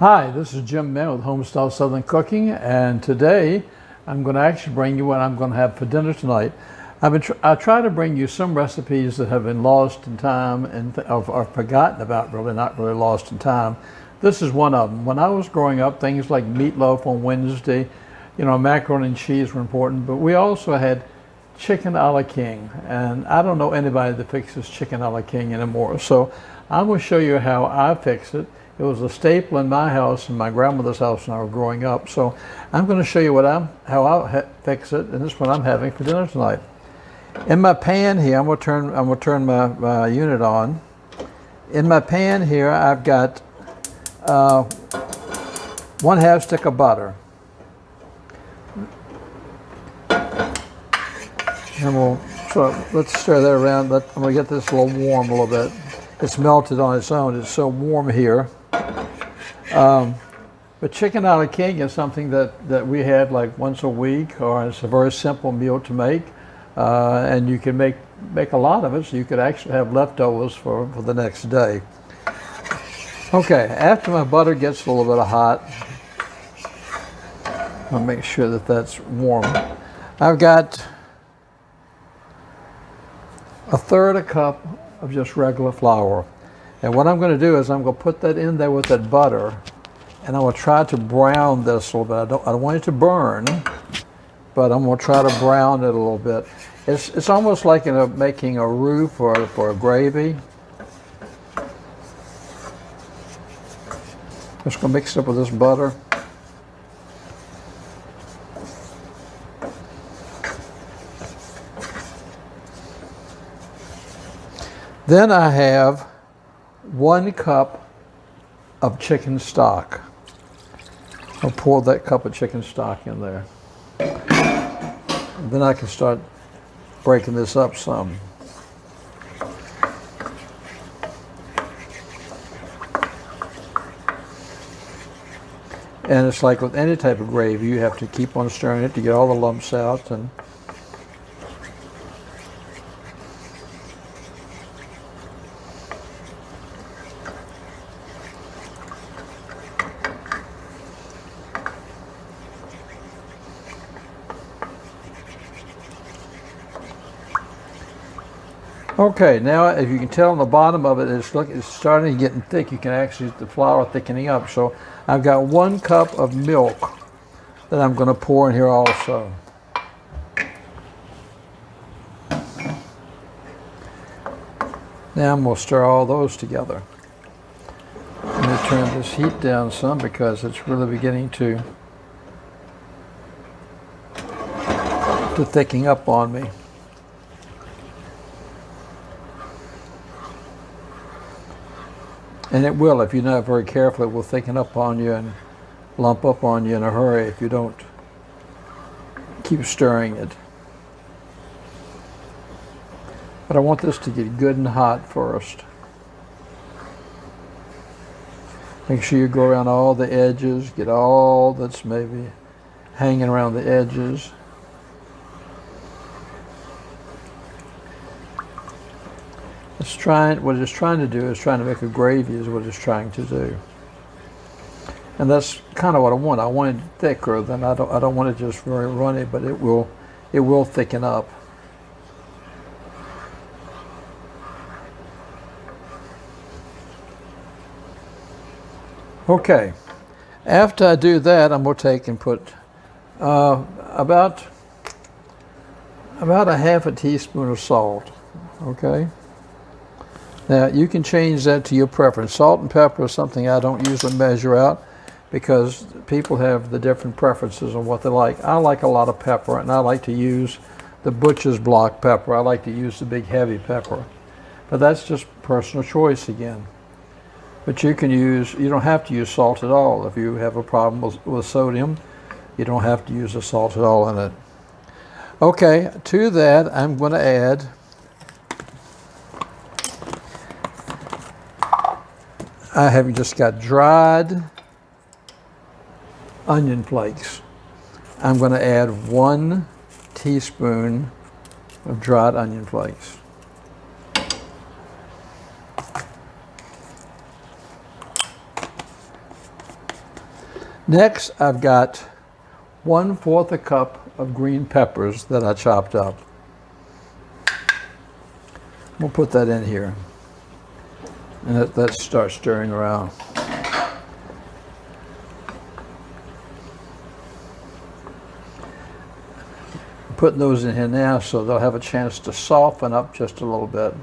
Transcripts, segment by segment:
Hi, this is Jim Mann with Homestyle Southern Cooking, and today I'm going to actually bring you what I'm going to have for dinner tonight. I try to bring you some recipes that have been lost in time and or forgotten about, really, not really lost in time. This is one of them. When I was growing up, things like meatloaf on Wednesday, macaroni and cheese were important, but we also had chicken a la king, and I don't know anybody that fixes chicken a la king anymore. So I'm going to show you how I fix it. It was a staple in my house and my grandmother's house when I was growing up. So I'm going to show you how I fix it, and this is what I'm having for dinner tonight. In my pan here, I'm going to turn my unit on. In my pan here, I've got 1/2 stick of butter. And let's stir that around. I'm going to get this a little warm a little bit. It's melted on its own. It's so warm here. But chicken a la king is something that we had like once a week, or it's a very simple meal to make. And you can make a lot of it, so you could actually have leftovers for the next day. Okay, after my butter gets a little bit hot, I'll make sure that that's warm. I've got 1/3 cup of just regular flour. And what I'm going to do is I'm going to put that in there with that butter, and I'm going to try to brown this a little bit. I don't want it to burn, but I'm going to try to brown it a little bit. It's almost like making a roux for a gravy. Just going to mix it up with this butter. Then I have 1 cup of chicken stock. I'll pour that cup of chicken stock in there. And then I can start breaking this up some. And it's like with any type of gravy, you have to keep on stirring it to get all the lumps out. And okay, now if you can tell on the bottom of it, it's starting to get thick. You can actually see the flour thickening up. So I've got 1 cup of milk that I'm going to pour in here also. Now I'm going to stir all those together. I'm going to turn this heat down some because it's really beginning to thickening up on me. And it will, if you're not very careful, it will thicken up on you and lump up on you in a hurry if you don't keep stirring it. But I want this to get good and hot first. Make sure you go around all the edges, get all that's maybe hanging around the edges. What it's trying to do is trying to make a gravy is what it's trying to do. And that's kind of what I want. I want it thicker than I don't want it just very runny, but it will thicken up. Okay. After I do that, I'm going to take and put about 1/2 teaspoon of salt. Okay. Now, you can change that to your preference. Salt and pepper is something I don't usually measure out because people have the different preferences on what they like. I like a lot of pepper, and I like to use the butcher's block pepper. I like to use the big heavy pepper. But that's just personal choice again. But you don't have to use salt at all. If you have a problem with sodium, you don't have to use the salt at all in it. Okay, to that I'm going to add I have just got dried onion flakes. I'm going to add 1 teaspoon of dried onion flakes. Next, I've got 1/4 a cup of green peppers that I chopped up. We'll put that in here. And let's start stirring around. Putting those in here now so they'll have a chance to soften up just a little bit.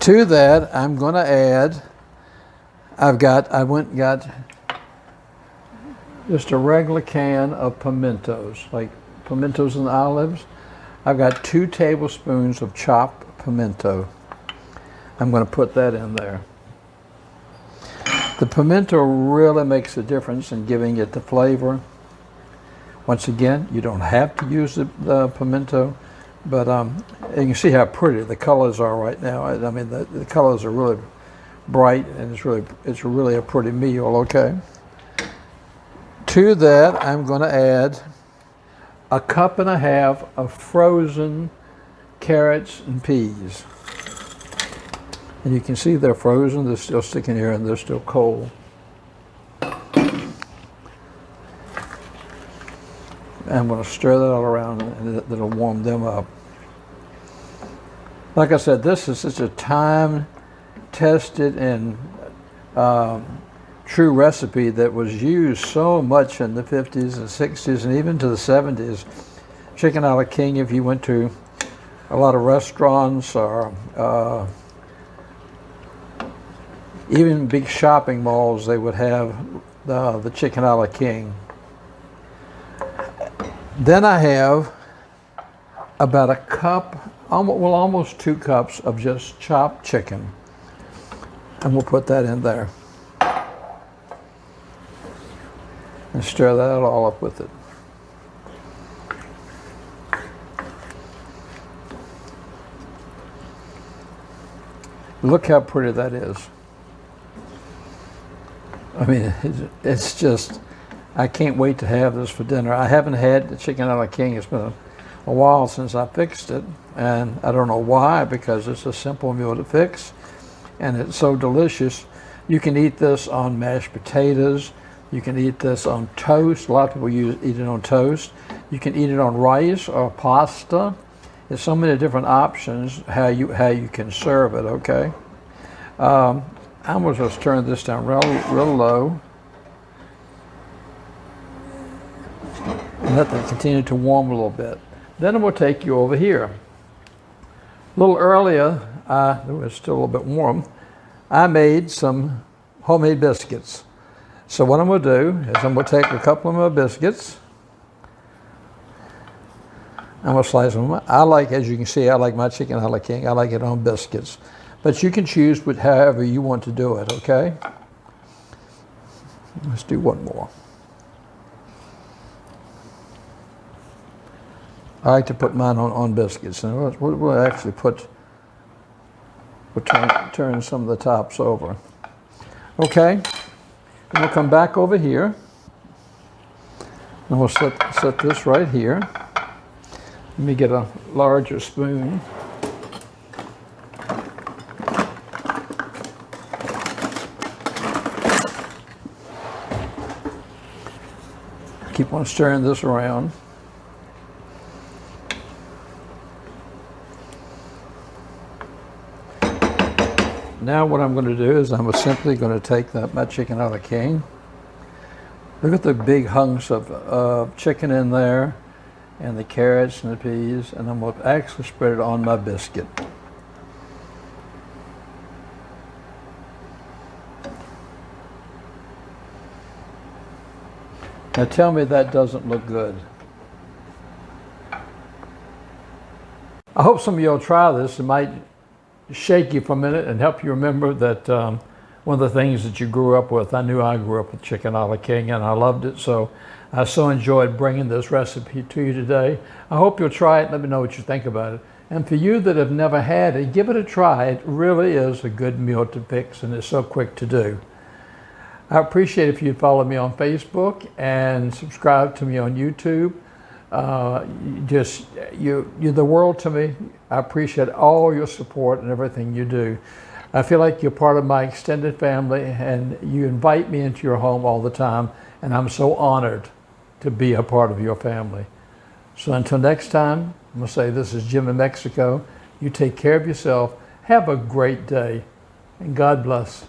To that, I'm going to add, I went and got just a regular can of pimentos, like pimentos and olives. I've got 2 tablespoons of chopped pimento. I'm going to put that in there. The pimento really makes a difference in giving it the flavor. Once again, you don't have to use the pimento, but you can see how pretty the colors are right now. I mean, the colors are really bright, and it's really a pretty meal. Okay. To that, I'm going to add 1.5 cups of frozen carrots and peas. And you can see they're frozen. They're still sticking here, and they're still cold. I'm going to stir that all around, and that'll warm them up. Like I said, this is such a time-tested and true recipe that was used so much in the 50s and 60s and even to the 70s. Chicken a la king, if you went to a lot of restaurants or even big shopping malls, they would have the chicken a la king. Then I have about 1 cup, almost 2 cups of just chopped chicken. And we'll put that in there. And stir that all up with it. Look how pretty that is. I mean, it's just, I can't wait to have this for dinner. I haven't had the chicken a la king. It's been a while since I fixed it, and I don't know why, because it's a simple meal to fix, and it's so delicious. You can eat this on mashed potatoes. You can eat this on toast. A lot of people eat it on toast. You can eat it on rice or pasta. There's so many different options how you can serve it. Okay, I'm going to just turn this down real low. And let that continue to warm a little bit. Then I'm going to take you over here. A little earlier, it was still a little bit warm, I made some homemade biscuits. So what I'm going to do is I'm going to take a couple of my biscuits. I'm going to slice them. I like, as you can see, I like my chicken a la king. I like it on biscuits. But you can choose with however you want to do it, okay? Let's do one more. I like to put mine on biscuits, and we'll actually we'll turn some of the tops over. Okay, and we'll come back over here, and we'll set this right here. Let me get a larger spoon. Keep on stirring this around. Now what I'm going to do is I'm simply going to take my chicken a la king. Look at the big hunks of chicken in there, and the carrots and the peas, and I'm going to actually spread it on my biscuit. Now tell me that doesn't look good. I hope some of you will try this. It might shake you for a minute and help you remember that one of the things that you grew up with. I knew I grew up with chicken a la king, and I loved it, so I so enjoyed bringing this recipe to you today. I hope you'll try it. Let me know what you think about it. And for you that have never had it, give it a try. It really is a good meal to fix, and it's so quick to do. I appreciate if you'd follow me on Facebook and subscribe to me on YouTube. You're the world to me. I appreciate all your support and everything you do. I feel like you're part of my extended family, and you invite me into your home all the time, and I'm so honored to be a part of your family. So until next time, I'm going to say this is Jim in Mexico. You take care of yourself. Have a great day, and God bless.